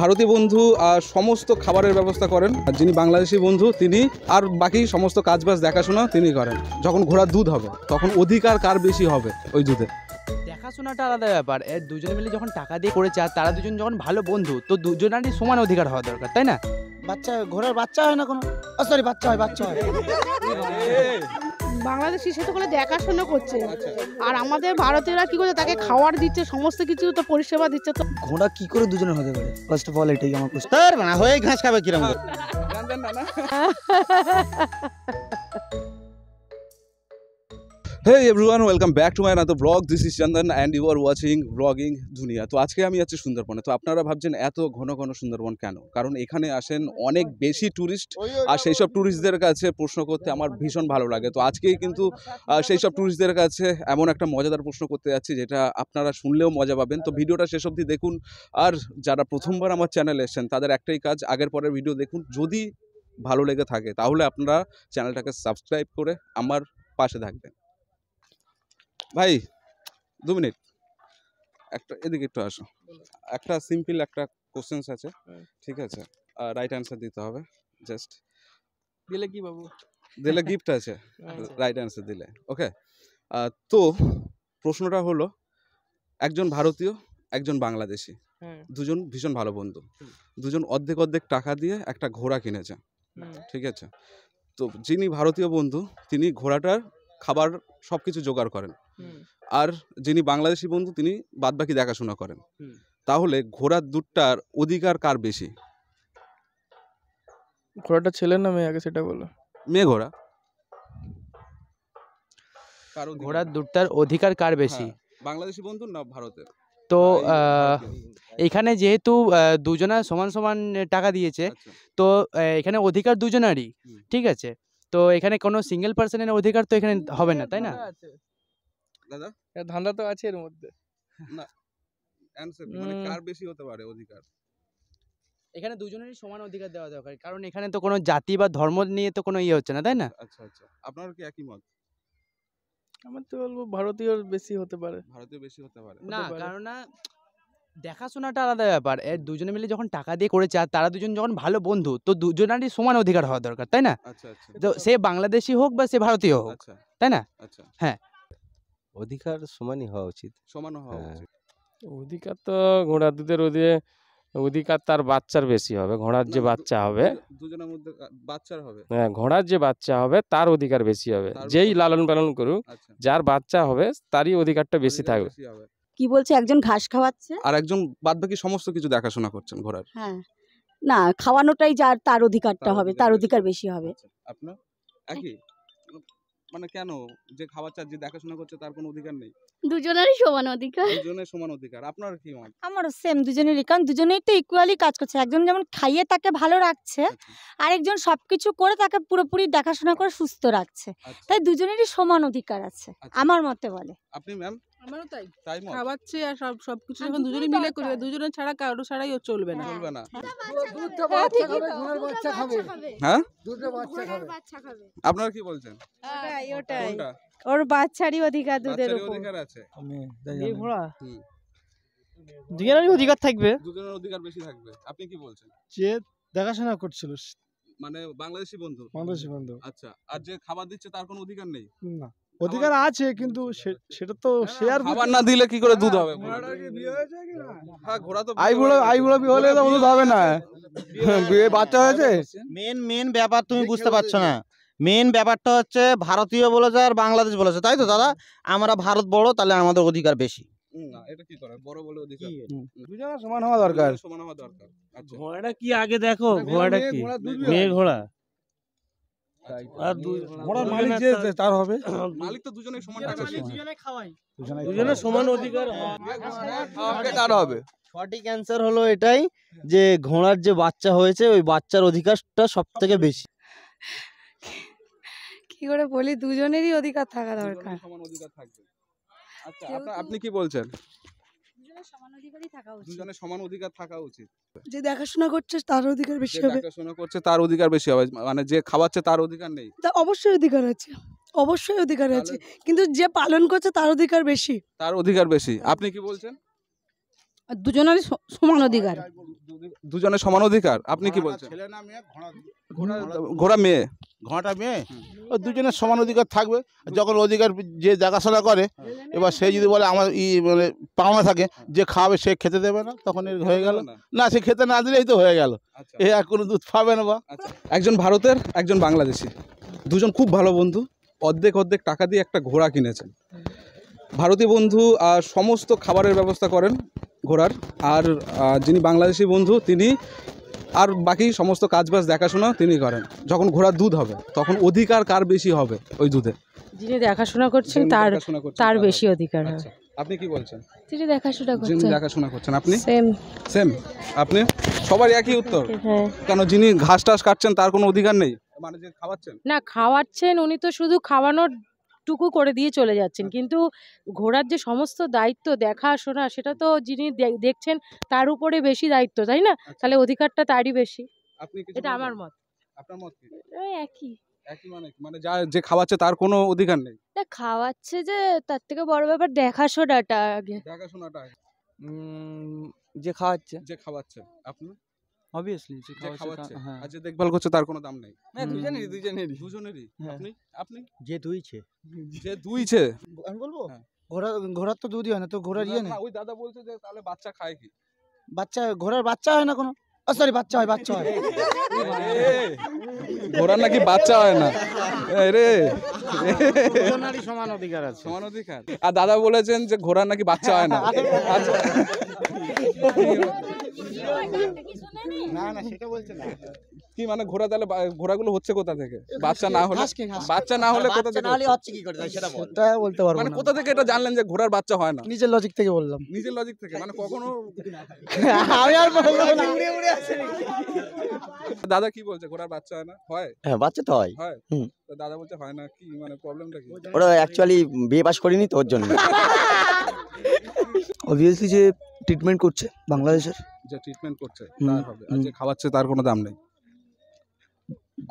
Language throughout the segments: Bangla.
ভারতীয় বন্ধু সমস্ত খাবারের ব্যবস্থা করেন, আর যিনি বাংলাদেশি বন্ধু তিনি আর বাকি সমস্ত কাজবাজ দেখাশোনা তিনি করেন। যখন ঘোড়ার দুধ হবে তখন অধিকার কার বেশি হবে ওই দুধে। দেখাশোনাটা আলাদা ব্যাপার, এর দুজনে মিলে যখন টাকা দিয়ে করেছে আর তারা দুজন যখন ভালো বন্ধু, তো দুজনেরই সমান অধিকার হওয়া দরকার, তাই না? বাচ্চা ঘোড়ার বাচ্চা হয় না কোনো, সরি বাচ্চা হয় বাংলাদেশি সে তো করে দেখাশোনা করছে, আর আমাদের ভারতীয়রা কি করে তাকে খাওয়ার দিচ্ছে, সমস্ত কিছু তো পরিষেবা দিচ্ছে। তো ঘোড়া কি করে দুজনের হতে পারে? ফার্স্ট অফ অল এটাই আমার প্রশ্ন। না হয়ে ঘাস খাবে কিরকম? Hey everyone, welcome back to my another vlog. This is Chandan and you are watching Vlogging Dunia. তো আজকে আমি আছি সুন্দরবনে। তো আপনারা ভাবছেন এত ঘন ঘন সুন্দরবন কেন? কারণ এখানে আসেন অনেক বেশি ট্যুরিস্ট, আর সেই সব ট্যুরিস্টদের কাছে প্রশ্ন করতে আমার ভীষণ ভালো লাগে। তো আজকেই কিন্তু সেই সব ট্যুরিস্টদের কাছে এমন একটা মজাদার প্রশ্ন করতে যাচ্ছি যেটা আপনারা শুনলেও মজা পাবেন। তো ভিডিওটা শেষ অবধি দেখুন, আর যারা প্রথমবার আমার চ্যানেলে এসেছেন তাদের একটাই কাজ, আগের পরের ভিডিও দেখুন। যদি ভালো লেগে থাকে তাহলে আপনারা চ্যানেলটাকে সাবস্ক্রাইব করে আমার পাশে থাকবেন। ভাই 2 মিনিট, একটা এদিকে একটু আসো। একটা সিম্পল একটা কোশ্চেন্স আছে, ঠিক আছে? রাইট অ্যান্সার দিতে হবে। জাস্ট দিলে কি বাবু? দিলে গিফট আছে, রাইট অ্যান্সার দিলে। ওকে, তো প্রশ্নটা হলো, একজন ভারতীয় একজন বাংলাদেশি, দুজন ভীষণ ভালো বন্ধু, দুজন অর্ধেক অর্ধেক টাকা দিয়ে একটা ঘোড়া কিনেছে, ঠিক আছে? তো যিনি ভারতীয় বন্ধু তিনি ঘোড়াটার খাবার সব কিছু জোগাড় করেন, আর যিনি বাংলাদেশি বন্ধু তিনি বাদবাকি দেখাশোনা করেন। তাহলে ঘোড়ার দুধটার অধিকার কার বেশি? ঘোড়াটা ছেলে না মেয়ে, আগে সেটা বলো। মেয়ে ঘোড়া। ঘোড়ার দুধটার অধিকার কার বেশি? বাংলাদেশি বন্ধু না ভারতের? তো এখানে যেহেতু দুজনা সমান সমান টাকা দিয়েছে, তো এখানে অধিকার দুজনারই, ঠিক আছে? তো এখানে কোনো সিঙ্গেল পার্সনের অধিকার তো এখানে হবে না, তাই না? দাদা ধান্দা তো আছে এর মধ্যে। না, অ্যানসার মানে কার বেশি হতে পারে অধিকার? এখানে দুজনেরই সমান অধিকার দেওয়া দরকার, কারণ এখানে তো কোনো জাতি বা ধর্ম নিয়ে তো কোনো ইয়ে হচ্ছে না, তাই না? আচ্ছা আচ্ছা, আপনার কি একই মত? আমার তো বলবো ভারতীয় বেশি হতে পারে। ভারতীয় বেশি হতে পারে না, কারণ না দেখাশোনাটা আলাদা ব্যাপার, এর দুজনে মিলে যখন টাকা দিয়ে করেছে আর তারা দুজন যখন ভালো বন্ধু, তো দুজনেরই সমান অধিকার হওয়া দরকার, তাই না? আচ্ছা আচ্ছা, তো সে বাংলাদেশি হোক বা সে ভারতীয় হোক, তাই না? আচ্ছা, হ্যাঁ, অধিকার সমানই হওয়া উচিত। সমান হওয়া উচিত। অধিকার তো ঘোড়ার দুধের অধিকার তার বাচ্চার বেশি হবে। ঘোড়ার যে বাচ্চা হবে, দুজনের মধ্যে বাচ্চার হবে, হ্যাঁ, ঘোড়ার যে বাচ্চা হবে তার অধিকার বেশি হবে। যেই লালন পালন করুক, যার বাচ্চা হবে তারই অধিকারটা বেশি থাকবে। কি বলছে? একজন ঘাস খাওয়াচ্ছে আর একজন বাদবাকি সমস্ত কিছু দেখাশোনা করছেন ঘোড়ার। হ্যাঁ, না খাওয়ানোটাই যার তার অধিকারটা হবে, তার অধিকার বেশি হবে। আপনার একই মানে কেন? যে খাওয়াচ্ছে যে দেখাশোনা করছে তার কোনো অধিকার নেই? দুজনেরই সমান অধিকার। দুজনের সমান অধিকার। আপনার কি মত? আমারও সেম, দুজনেরই, কারণ দুজনেই তো ইকুয়ালি কাজ করছে। একজন যেমন খাইয়ে তাকে ভালো রাখছে, আরেকজন সবকিছু করে তাকে পুরোপুরি দেখাশোনা করে সুস্থ রাখছে, তাই দুজনেরই সমান অধিকার আছে আমার মতে বলে। আপনি ম্যাম? আমারও তাই, তাই মত? খাওয়াচ্ছে আর সবকিছু যখন দুজনে মিলে করবে, দুজনে ছাড়া কারো ছাড়াই ও চলবে না। চলবে না। হ্যাঁ, আপনারা কি বলছেন? ওটাই কোনটা? ওর বাচ্চারই অধিকার দুধের বাচ্চারই উপর। অধিকার আছে। ঘোড়া দুজনেরই অধিকার থাকবে, দুজনের অধিকার বেশি থাকবে। আপনি কি বলছেন? যে দেখাশোনা করছিল মানে বাংলাদেশি বন্ধু। আচ্ছা, আর যে খাবার দিচ্ছে তার কোনো অধিকার নেই? না, অধিকার আছে, কিন্তু সেটা তো শেয়ার খাবার না দিলে কি করে দুধ হবে? হ্যাঁ, ঘোড়া তো আইবুড়ো বিয়ে হলে তো দুধ হবে না। বিয়ে বাচ্চা হয়েছে। মেন ব্যাপার তুমি বুঝতে পারছো না। মেন ব্যাপারটা হচ্ছে ভারতীয় বলেছে আর বাংলাদেশ বলেছে, তাই তো দাদা? আমরা ভারত বড়, তাহলে আমাদের অধিকার বেশি। না, এটা কি করে? বড় বলে অধিকার দুজনের সমান হওয়া দরকার। সমান হওয়া দরকার। আচ্ছা, ঘোড়াটা কি আগে দেখো, ঘোড়াটা কি মেয়ে ঘোড়া, আর ঘোড়ার মালিক যে তার হবে। মালিক তো দুজনের সমান টাকা দিয়েছে। দুজনের সমান অধিকার তার হবে। সঠিক অ্যান্সার হলো এটাই যে ঘোড়ার যে বাচ্চা হয়েছে ওই বাচ্চার অধিকারটা সব থেকে বেশি। কি করে বলি, দুজনেরই অধিকার থাকা দরকার। সমান অধিকার থাকবে। আচ্ছা, আপনি কি বলছেন? দুজনের সমান অধিকারই থাকা উচিত। দুজনের সমান অধিকার থাকা উচিত। যে দেখাশোনা করছে তার অধিকার বেশি যে হবে। দেখাশোনা করছে তার অধিকার বেশি হবে, মানে যে খাওয়াচ্ছে তার অধিকার নেই? তার অবশ্যই অধিকার আছে, অবশ্যই অধিকার আছে, কিন্তু যে পালন করছে তার অধিকার বেশি। তার অধিকার বেশি। আপনি কি বলছেন? দুজনেরই সমান অধিকার। দুজনের সমান অধিকার, আপনি কি বলছেন? ছেলে না মেয়ে, ঘোড়া মেয়ে, ঘোড়াটা মেয়ে, ও দুজনের সমান অধিকার থাকবে। যখন অধিকার যে দেখাশোনা করে, এবার সে যদি বলে আমার মানে পাওনা থাকে, যে খাওয়াবে সে খেতে দেবে না, তখন এর হয়ে গেল। না, সে খেতে না দিলেই তো হয়ে গেল, এ আর কোনো দুধ পাবে না। বা একজন ভারতের একজন বাংলাদেশি, দুজন খুব ভালো বন্ধু, অর্ধেক অর্ধেক টাকা দিয়ে একটা ঘোড়া কিনেছেন। ভারতীয় বন্ধু সমস্ত খাবারের ব্যবস্থা করেন ঘোড়ার, আর যিনি বাংলাদেশি বন্ধু তিনি আর বাকি সমস্ত কাজবাজ দেখাশোনা তিনি করেন। যখন ঘোড়ার দুধ হবে তখন অধিকার কার বেশি হবে ওই দুধে? যিনি দেখাশোনা করছেন তার বেশি অধিকার হবে। আপনি কি বলছেন? যিনি দেখাশোনা যিনি করছেন। দেখাশোনা করছেন। আপনি? সেম। আপনি? সবার একই উত্তর? হ্যাঁ। কেন, যিনি ঘাস টাস কাটছেন তার কোনো অধিকার নেই? মানে যে খাওয়াচ্ছেন? না, খাওয়াচ্ছেন উনি তো শুধু খাওয়ানোর টুকু করে দিয়ে চলে যাচ্ছেন, কিন্তু ঘোড়ার যে সমস্ত দায়িত্ব দেখাশোনা সেটা তো যিনি দেখছেন তার উপরে বেশি দায়িত্ব, তাই না? তাহলে অধিকারটা তারই বেশি। আপনি কিছু এটা বলবেন? আমার মত। আপনার মত কি? একই। একই মানে যে খাওয়াচ্ছে তার কোনো অধিকার নেই? না, খাওয়াচ্ছে যে তার থেকে বড় ব্যাপার দেখাশোনাটা আগে। দেখাশোনাটা আগে। যে খাওয়াচ্ছে, যে খাওয়াচ্ছে আপনি? অবভিয়াসলি যে যে খাওয়াচ্ছে হ্যাঁ। আর যে দেখভাল করছে তার কোনো দাম নেই? দুজনেরই। হ্যাঁ। আপনি? যে দুইছে যে দুইছে। আমি বলবো হ্যাঁ। ঘোড়ার তো দুধই হয় না, তো ঘোড়ার ইয়ে নেই। না, ওই দাদা বলছে যে তাহলে বাচ্চা খায় কি? ঘোড়ার বাচ্চা হয় না কোনো? সরি, বাচ্চা হয়। ঘোড়ার নাকি বাচ্চা হয় না? রে দুজনেরই সমান অধিকার আছে। সমান অধিকার। আর দাদা বলেছেন যে ঘোড়ার নাকি বাচ্চা হয় না। আচ্ছা, না সেটা বলছে না। কি মানে ঘোড়া তাহলে ঘোড়াগুলো হচ্ছে কোথা থেকে? বাচ্চা না হলে কোথা থেকে হচ্ছে কি করে সেটা বল। সেটা বলতে পারবো মানে না। কোথা থেকে এটা জানলেন যে ঘোড়ার বাচ্চা হয় না? নিজের লজিক থেকে বললাম। নিজের লজিক থেকে, মানে কখনো আমি আর বলবো না। দাদা কি বলছে ঘোড়ার বাচ্চা হয় না? হয়? হ্যাঁ, বাচ্চা তো হয়। হয়। তো দাদা বলছে হয় না, কি মানে প্রবলেমটা কি? ওরা অ্যাকচুয়ালি বিয়ে পাস করিনি তো ওর জন্য। অবভিয়াসলি যে ট্রিটমেন্ট করছে বাংলাদেশের, যে ট্রিটমেন্ট করছে তার হবে, আর যে খাওয়াচ্ছে তার কোনো দাম নেই।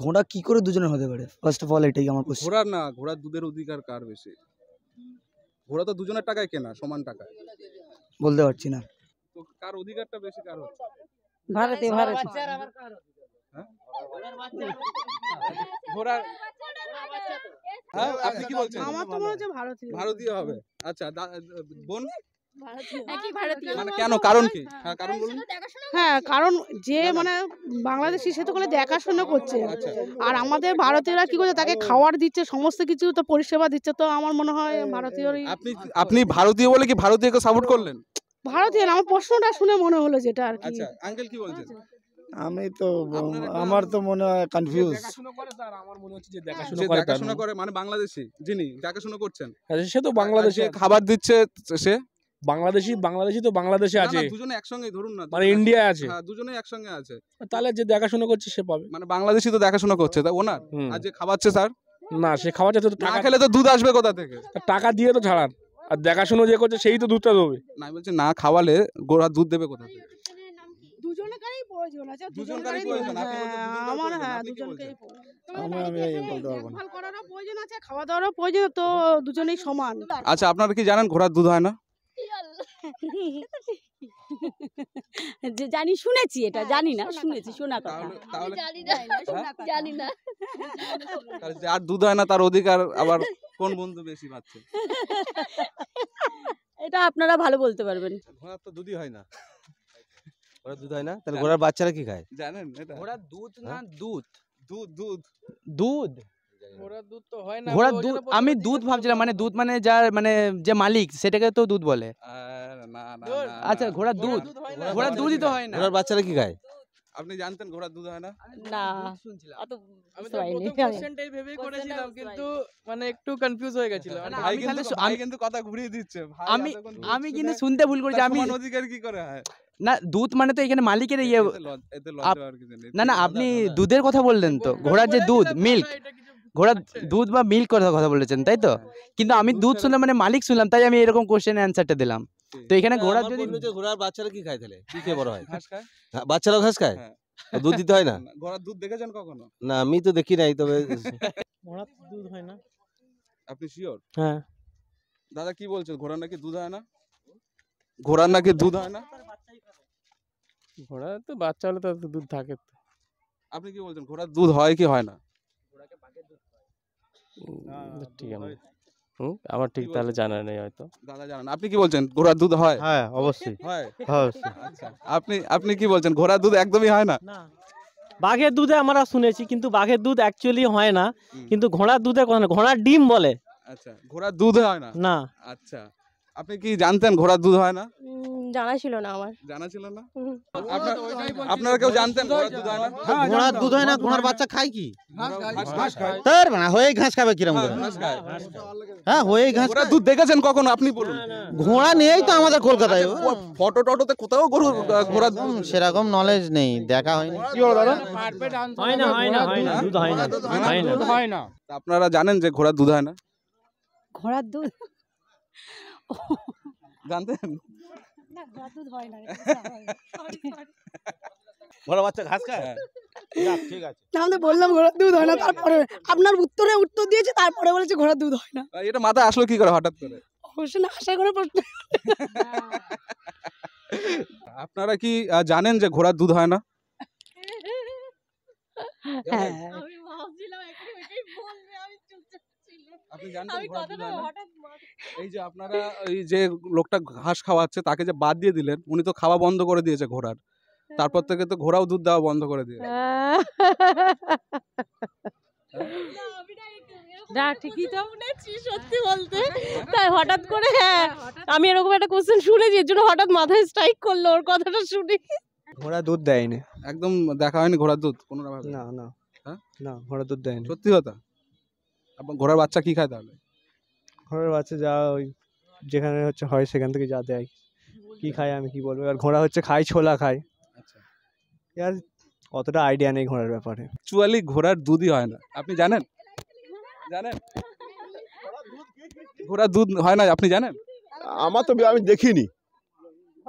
ঘোড়া কি করে দুজনের হতে পারে? ফার্স্ট অফ অল এটাই আমার কোশ্চেন। ঘোড়ার না, ঘোড়ার দুধের অধিকার কার বেশি? ঘোড়া তো দুজনের টাকায় কেনা, সমান টাকায়। বলতে পারছি না। তো কার অধিকারটা বেশি, কার হচ্ছে? ভারতে। হ্যাঁ? ঘোড়ার, হ্যাঁ, আপনি কি বলছেন? আমার তো মনে হচ্ছে ভারতীয়। ভারতীয় হবে। আচ্ছা, বোন মানে কেন? কেন, কারণ কি? হ্যাঁ, কারণ বলুন। হ্যাঁ, কারণ যে মানে বাংলাদেশি সে তো বলে দেখাশোনা করছে, আচ্ছা। আর আমাদের ভারতীয়রা কি করছে তাকে খাওয়ার দিচ্ছে, সমস্ত কিছু তো পরিষেবা দিচ্ছে, তো আমার মনে হয় ভারতীয়রই। আপনি ভারতীয় বলে কি ভারতীয়কে সাপোর্ট করলেন? ভারতীয় না, আমার প্রশ্নটা শুনে মনে হলো যেটা আর কি। আচ্ছা, আঙ্কেল কি বলছেন? আমি তো আমার তো মনে হয় কনফিউজ। দেখাশোনা করে তার আমার মনে হচ্ছে যে যে দেখাশোনা করে তার দেখাশোনা করে মানে বাংলাদেশি যিনি দেখাশোনা করছেন, সে তো বাংলাদেশে যে খাবার দিচ্ছে সে বাংলাদেশি তো বাংলাদেশে না, আছে, না, দুজনে একসঙ্গে ধরুন না, মানে ইন্ডিয়া আছে। হ্যাঁ, দুজনেই একসঙ্গে আছে। তাহলে যে দেখাশোনা করছে সে পাবে। মানে বাংলাদেশি তো দেখাশোনা করছে তা ওনার, আর যে খাওয়াচ্ছে স্যার না, সে খাওয়াচ্ছে তো না টাকা, খেলে তো দুধ আসবে কোথা থেকে? টাকা দিয়ে তো ছাড়ার, আর দেখাশোনা যে করছে সেই তো দুধটা দেবে। না, আমি বলছি না খাওয়ালে গোড়া দুধ দেবে কোথা থেকে? দুজনেরই প্রয়োজন আছে, দুজনকারই প্রয়োজন। আপনি বলছেন দুজনকারই আমার প্রয়োজন, হ্যাঁ আপনি কি দুজনকেই বলছেন? আমি বলতে পারবো না। দেখভাল করারও প্রয়োজন আছে, খাওয়া দাওয়ারও প্রয়োজন, তো দুজনেই সমান। আচ্ছা, আপনারা কি জানেন ঘোড়ার দুধ হয় না? জানি, শুনেছি, এটা জানি না, শুনেছি, শোনা কথা। তাহলে জানি না। তাহলে যার দুধ হয় না তার অধিকার আবার কোন বন্ধু বেশি পাচ্ছে? এটা আপনারা ভালো বলতে পারবেন। ঘোড়ার তো দুধই হয় না। ঘোড়ার দুধ হয় না, তাহলে ঘোড়ার বাচ্চারা কি খায়? জানেন এটা? ঘোড়ার দুধ না, দুধ দুধ ঘোড়ার দুধ তো হয় না। ঘোড়ার দুধ, আমি দুধ ভাবছিলাম, মানে দুধ মানে যার মানে যে মালিক সেটাকে তো দুধ বলে। না, আচ্ছা, ঘোড়ার দুধ, ঘোড়ার দুধই তো হয় না। ঘোড়ার বাচ্চারা কি খায়? আপনি জানতেন ঘোড়ার দুধ হয় না? না, আমি বুঝতে তো পারিনি। প্রথম কোশ্চেনটাই ভেবেই করেছিলাম, কিন্তু মানে একটু কনফিউজ হয়ে গেছিল। ভাই কিন্তু কথা ঘুরিয়ে দিচ্ছে। ভাই এতক্ষণ দুধ আমি কিন্তু শুনে শুনতে ভুল করেছি। তার আমি সমান অধিকার কি করে হয়? না, দুধ মানে তো এখানে মালিকের ইয়ে। এতে লজ্জা আর কিছু নেই। না, আপনি দুধের কথা বললেন তো, ঘোড়ার যে দুধ, মিল্ক, ঘোড়ার দুধ বা মিল্ক কথা বলেছেন, তাই তো? কিন্তু আমি দুধ শুনলাম মানে মালিক শুনলাম, তাই আমি এরকম কোশ্চেনের অ্যান্সারটা দিলাম। তো এখানে ঘোড়ার আমার যদি বললো যে ঘোড়ার বাচ্চারা কি খায়, তাহলে কি খেয়ে বড় হয়? ঘাস খায়? হ্যাঁ, বাচ্চারাও ঘাস খায়? হ্যাঁ। তো দুধ দিতে হয় না? ঘোড়ার দুধ দেখেছেন কখনো? না, আমি তো দেখি নাই, তবে ঘোড়ার দুধ হয় না। আপনি শিওর? হ্যাঁ। দাদা কি বলছেন, ঘোড়ার নাকি দুধ হয় না? ঘোড়ার নাকি দুধ হয় না? ঘোড়া তো বাচ্চা হলে তো দুধ থাকে তো। আপনি কি বলছেন ঘোড়ার দুধ হয় কি হয় না? ঠিক আছে, আমার ঠিক তাহলে জানা নেই হয়তো। দাদা জানেন, আপনি কি বলছেন ঘোড়ার দুধ হয়? হ্যাঁ অবশ্যই হয়। অবশ্যই। আচ্ছা, আপনি কি বলছেন ঘোড়ার দুধ একদমই হয় না? বাঘের দুধে আমরা শুনেছি, কিন্তু বাঘের দুধ অ্যাকচুয়ালি হয় না, কিন্তু ঘোড়ার দুধের কথা না, ঘোড়ার ডিম বলে। আচ্ছা, ঘোড়ার দুধ হয় না? না। আচ্ছা, আপনি কি জানতেন ঘোড়ার দুধ হয় না? জানা ছিল না আমার। জানা ছিল না? আপনারা কেউ জানতেন ঘোড়ার দুধ হয় না? ঘোড়ার দুধ হয় না, ঘোড়ার বাচ্চা খায় কি? তার মানে হয়ে ঘাস খাবে কিরম করে? হ্যাঁ হয়ে ঘাস। ঘোড়ার দুধ দেখেছেন কখনো? আপনি বলুন। ঘোড়া নেই তো আমাদের কলকাতায়। ফটো টটোতে কোথাও ঘোড়ার দুধ সেরকম নলেজ নেই, দেখা হয়নি। কি হলো দাদা? হয় না, হয় না, হয় না, দুধ হয় না, হয় না। আপনারা জানেন যে ঘোড়ার দুধ হয় না? ঘোড়ার দুধ জানতেন? না, ঘোড়ার দুধ হয় না। ঘোড়া বাচ্চা ঘাস খায়? ঠিক আছে, আমি তো বললাম ঘোড়ার দুধ হয় না, তারপরে আপনার উত্তর দিয়েছে, তারপরে বলেছে ঘোড়ার দুধ হয় না। এটা মাথায় আসলো কি করে হঠাৎ করে? অবশ্যই না, আশা করে প্রশ্ন। আপনারা কি জানেন যে ঘোড়ার দুধ হয় না? হ্যাঁ, আপনি জানতেন ঘোড়ার দুধ হয় না? এই যে আপনারা এই যে লোকটা ঘাস খাওয়াচ্ছে তাকে যে বাদ দিয়ে দিলেন, উনি তো খাওয়া বন্ধ করে দিয়েছে ঘোড়ার। তারপর থেকে তো ঘোড়াও দুধ দেওয়া বন্ধ করে দিয়েছে। না ঠিকই তো শুনেছি, সত্যি বলতে তাই হঠাৎ করে। হ্যাঁ, আমি এরকম একটা কোশ্চেন শুনেছি, এর জন্য হঠাৎ মাথায় স্ট্রাইক করলো ওর কথাটা শুনে। ঘোড়া দুধ দেয়নি। একদম দেখা হয়নি ঘোড়ার দুধ কোনো ভাবে? না না। হ্যাঁ? না, ঘোড়া দুধ দেয়নি। সত্যি কথা? আপনার ঘোড়ার বাচ্চা কি খায় তাহলে? ঘোড়ার বাচ্চা যা ওই যেখানে হচ্ছে হয় সেখান থেকে যা দেয়। কি খায় আমি কি বলবো, আর ঘোড়া হচ্ছে খায় ছোলা খায়। আচ্ছা, আর অতটা আইডিয়া নেই ঘোড়ার ব্যাপারে। অ্যাকচুয়ালি ঘোড়ার দুধই হয় না। আপনি জানেন? জানেন ঘোড়ার দুধ হয় না? আপনি জানেন? আমার তো আমি দেখিনি।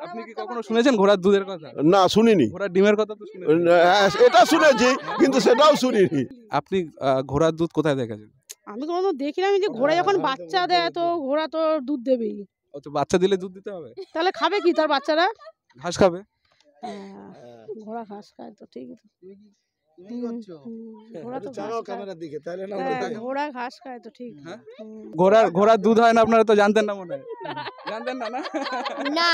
আপনি কি কখনো শুনেছেন ঘোড়ার দুধের কথা? না শুনিনি। ঘোড়ার ডিমের কথা তো শুনেছেন? হ্যাঁ এটা শুনেছি, কিন্তু সেটাও শুনিনি। আপনি ঘোড়ার দুধ কোথায় দেখেছেন? আমি কোনোদিন দেখিনি। আমি যে ঘোড়া যখন বাচ্চা দেয় তো ঘোড়া তো দুধ দেবেই। ও তো বাচ্চা দিলে দুধ দিতে হবে? তাহলে খাবে কি তার বাচ্চারা? ঘাস খাবে। ঘোড়া ঘাস খায় তো ঠিক। ঘোড়া ঘাস খায় তো ঠিক। ঘোড়ার দুধ হয় না আপনারা তো জানতেন না মনে হয়? জানতেন না? না,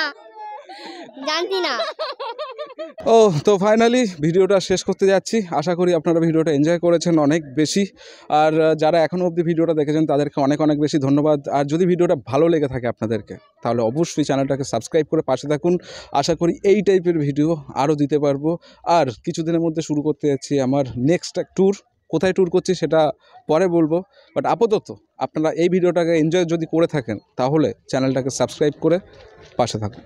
জানতি না। ও তো ফাইনালি ভিডিওটা শেষ করতে যাচ্ছি। আশা করি আপনারা ভিডিওটা এনজয় করেছেন অনেক বেশি। আর যারা এখনও অবধি ভিডিওটা দেখেছেন তাদেরকে অনেক অনেক বেশি ধন্যবাদ। আর যদি ভিডিওটা ভালো লেগে থাকে আপনাদেরকে, তাহলে অবশ্যই চ্যানেলটাকে সাবস্ক্রাইব করে পাশে থাকুন। আশা করি এই টাইপের ভিডিও আরও দিতে পারবো। আর কিছুদিনের মধ্যে শুরু করতে যাচ্ছি আমার নেক্সট ট্যুর। কোথায় ট্যুর করছি সেটা পরে বলবো, বাট আপাতত আপনারা এই ভিডিওটাকে এনজয় যদি করে থাকেন তাহলে চ্যানেলটাকে সাবস্ক্রাইব করে পাশে থাকুন।